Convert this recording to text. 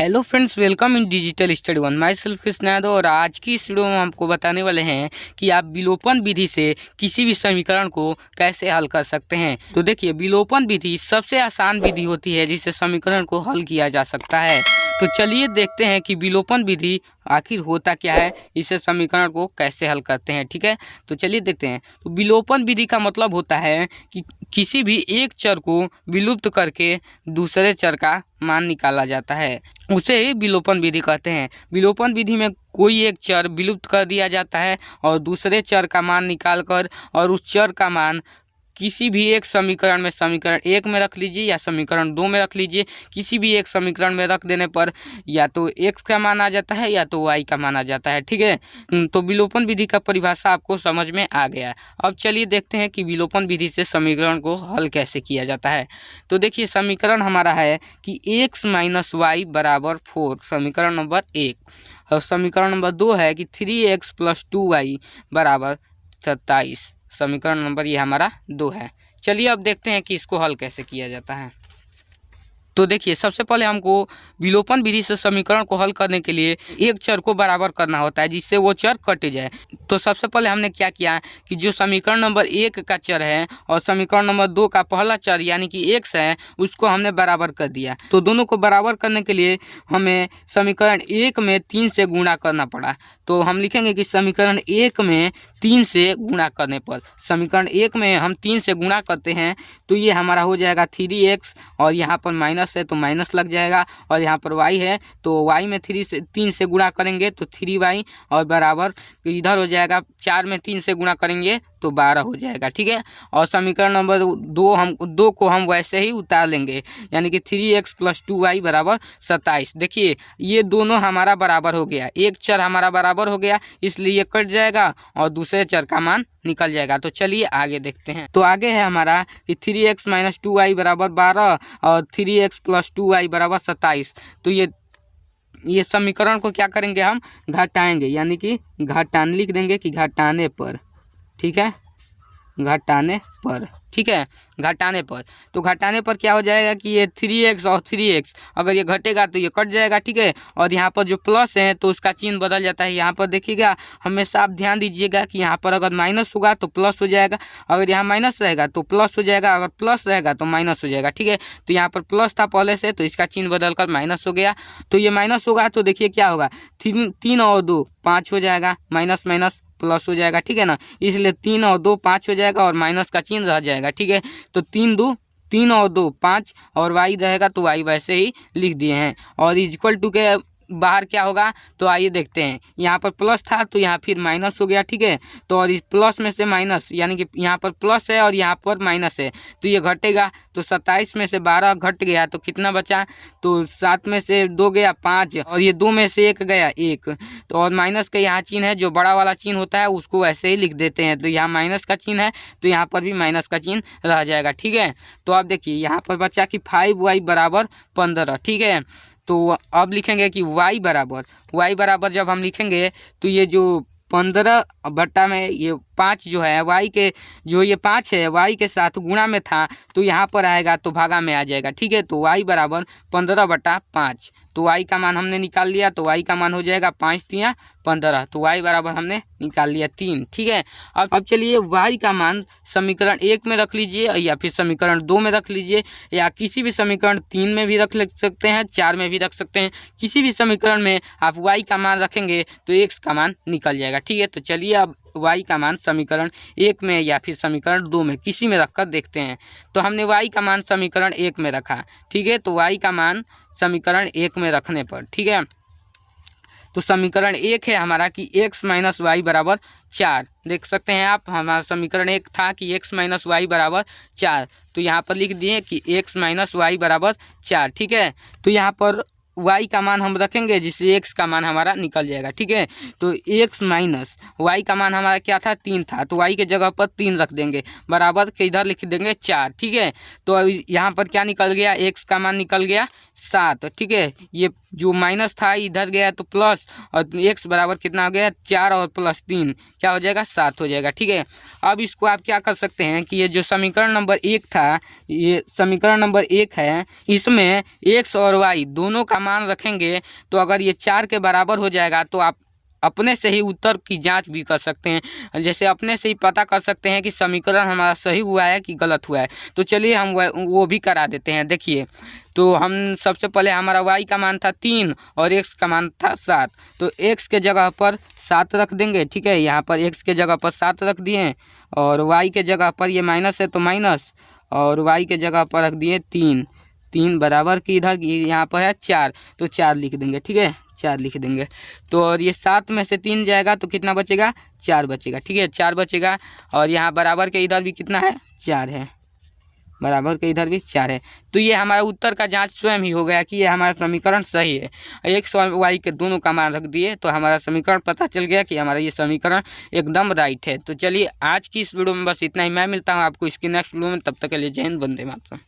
Hello friends, welcome in digital study one. My self Krishna Yadav और आज की इस वीडियो में हम आपको बताने वाले हैं कि आप विलोपन विधि से किसी भी समीकरण को कैसे हल कर सकते हैं। तो देखिए, विलोपन विधि सबसे आसान विधि होती है जिससे समीकरण को हल किया जा सकता है। तो चलिए देखते हैं कि विलोपन विधि आखिर होता क्या है, इससे समीकरण को कैसे हल करते हैं। ठीक है, तो चलिए देखते हैं। तो विलोपन विधि का मतलब होता है कि किसी भी एक चर को विलुप्त करके दूसरे चर का मान निकाला जाता है, उसे ही विलोपन विधि कहते हैं। विलोपन विधि में कोई एक चर विलुप्त कर दिया जाता है और दूसरे चर का मान निकालकर और उस चर का मान किसी भी एक समीकरण में, समीकरण 1 में रख लीजिए या समीकरण 2 में रख लीजिए। किसी भी एक समीकरण में रख देने पर या तो x का मान आ जाता है या तो y का मान आ जाता है। ठीक है, तो विलोपन विधि का परिभाषा आपको समझ में आ गया। अब चलिए देखते हैं कि विलोपन विधि से समीकरण को हल कैसे किया जाता है। तो देखिए, समीकरण हमारा है कि x - y = 4, समीकरण नंबर 1। और समीकरण नंबर 2 है कि 3x + 2y = 27, समीकरण नंबर ये हमारा 2 है। चलिए अब देखते हैं कि इसको हल कैसे किया जाता है। तो देखिए, सबसे पहले हमको विलोपन विधि से समीकरण को हल करने के लिए एक चर को बराबर करना होता है जिससे वो चर कट जाए। तो सबसे पहले हमने क्या किया कि जो समीकरण नंबर 1 का चर है और समीकरण नंबर 2 का पहला चर यानी कि x है, उसको हमने बराबर कर दिया। तो दोनों को बराबर करने के लिए हमें समीकरण 1 में 3 से गुणा करना पड़ा। तो हम लिखेंगे कि समीकरण 1 में 3 से गुणा करने पर, समीकरण 1 में हम 3 से गुणा करते हैं तो ये हमारा हो जाएगा 3x, और यहाँ पर माइनस है तो माइनस लग जाएगा, और यहाँ पर y है तो y में 3 से गुणा करेंगे तो 3y, और बराबर इधर हो जाएगा 4 में 3 से गुणा करेंगे तो 12 हो जाएगा। ठीक है, और समीकरण नंबर 2 को हम वैसे ही उतार लेंगे यानी कि 3x + 2y = 27। देखिए, ये दोनों हमारा बराबर हो गया, एक चर हमारा बराबर हो गया, इसलिए ये कट जाएगा और दूसरे चर का मान निकल जाएगा। तो चलिए आगे देखते हैं। तो आगे है हमारा कि 3x - 2y = 12 और 3x + 2y = 27। तो ये समीकरण को क्या करेंगे, हम घटाएंगे, यानी कि घटाने लिख देंगे कि घटाने पर। ठीक है, घटाने पर। ठीक है, घटाने पर। तो घटाने पर क्या हो जाएगा कि ये 3x और 3x अगर ये घटेगा तो ये कट जाएगा। ठीक है, और यहाँ पर जो प्लस है तो उसका चिन्ह बदल जाता है। यहाँ पर देखिएगा, हमेशा आप ध्यान दीजिएगा कि यहाँ पर अगर माइनस होगा तो प्लस हो जाएगा, अगर यहाँ माइनस रहेगा तो प्लस हो जाएगा, अगर प्लस रहेगा तो माइनस हो जाएगा। ठीक है, तो यहाँ पर प्लस था पहले से तो इसका चिन्ह बदल कर माइनस हो गया। तो ये माइनस होगा तो देखिए क्या होगा, 3 और 2 5 हो जाएगा, माइनस माइनस प्लस हो जाएगा। ठीक है ना, इसलिए 3 और 2 5 हो जाएगा और माइनस का चिन्ह रह जाएगा। ठीक है, तो 3 और 2 5 और y रहेगा तो y वैसे ही लिख दिए हैं। और इक्वल टू के बाहर क्या होगा, तो आइए देखते हैं। यहाँ पर प्लस था तो यहाँ फिर माइनस हो गया। ठीक है, तो और इस प्लस में से माइनस, यानी कि यहाँ पर प्लस है और यहाँ पर माइनस है तो ये घटेगा। तो 27 में से 12 घट गया तो कितना बचा, तो 7 में से 2 गया 5, और ये 2 में से 1 गया 1। तो और माइनस का यहाँ चिन्ह है, जो बड़ा वाला चिन्ह होता है उसको वैसे ही लिख देते हैं। तो यहाँ माइनस का चिन्ह है तो यहाँ पर भी माइनस का चिन्ह रह जाएगा। ठीक है, तो अब देखिए यहाँ पर बचा कि 5y = 15। ठीक है, तो अब लिखेंगे कि y बराबर जब हम लिखेंगे तो ये जो 15 बट्टा में ये 5 जो है y के, जो ये 5 है y के साथ गुणा में था तो यहाँ पर आएगा तो भागा में आ जाएगा। ठीक है, तो y = 15/5। तो y का मान हमने निकाल लिया, तो y का मान हो जाएगा 5 × 3 = 15। तो y बराबर हमने निकाल लिया 3। ठीक है, अब चलिए y का मान समीकरण 1 में रख लीजिए या फिर समीकरण 2 में रख लीजिए, या किसी भी समीकरण 3 में भी रख सकते हैं, 4 में भी रख सकते हैं। किसी भी समीकरण में आप y का मान रखेंगे तो x का मान निकल जाएगा। ठीक है, तो चलिए अब y का मान समीकरण 1 में या फिर समीकरण 2 में किसी में रखकर देखते हैं। तो हमने y का मान समीकरण 1 में रखा। ठीक है, तो y का मान समीकरण 1 में रखने पर, ठीक है, तो समीकरण 1 है हमारा कि x - y = 4। देख सकते हैं आप, हमारा समीकरण 1 था कि x - y = 4। तो यहाँ पर लिख दिए कि x - y = 4। ठीक है, तो यहाँ पर y का मान हम रखेंगे जिससे x का मान हमारा निकल जाएगा। ठीक है, तो x - y का मान हमारा क्या था, 3 था, तो y के जगह पर 3 रख देंगे, बराबर के इधर लिख देंगे 4। ठीक है, तो यहाँ पर क्या निकल गया, x का मान निकल गया 7। ठीक है, ये जो माइनस था इधर गया तो प्लस, और x बराबर कितना हो गया, 4 और प्लस 3 क्या हो जाएगा, 7 हो जाएगा। ठीक है, अब इसको आप क्या कर सकते हैं कि ये जो समीकरण नंबर 1 था, ये समीकरण नंबर 1 है, इसमें x और y दोनों का मान रखेंगे तो अगर ये 4 के बराबर हो जाएगा तो आप अपने से ही उत्तर की जांच भी कर सकते हैं। जैसे अपने से ही पता कर सकते हैं कि समीकरण हमारा सही हुआ है कि गलत हुआ है। तो चलिए हम वो भी करा देते हैं। देखिए, तो हम सबसे पहले हमारा y का मान था 3 और x का मान था 7। तो x के जगह पर 7 रख देंगे, ठीक है। यहाँ पर x के जगह पर 7 रख दिए और y के जगह पर ये माइनस है तो माइनस, और y के जगह पर रख दिए 3 बराबर की इधर यहाँ पर है 4 तो 4 लिख देंगे, ठीक है, 4 लिख देंगे। तो और ये 7 में से 3 जाएगा तो कितना बचेगा, 4 बचेगा, ठीक है, 4 बचेगा। और यहाँ बराबर के इधर भी कितना है, 4 है, बराबर के इधर भी 4 है। तो ये हमारा उत्तर का जांच स्वयं ही हो गया कि ये हमारा समीकरण सही है। x और y के दोनों का मान रख दिए तो हमारा समीकरण पता चल गया कि हमारा ये समीकरण एकदम राइट है। तो चलिए आज की इस वीडियो में बस इतना ही। मैं मिलता हूँ आपको इसकी नेक्स्ट वीडियो में, तब तक के लिए जय हिंद, वंदे मातरम।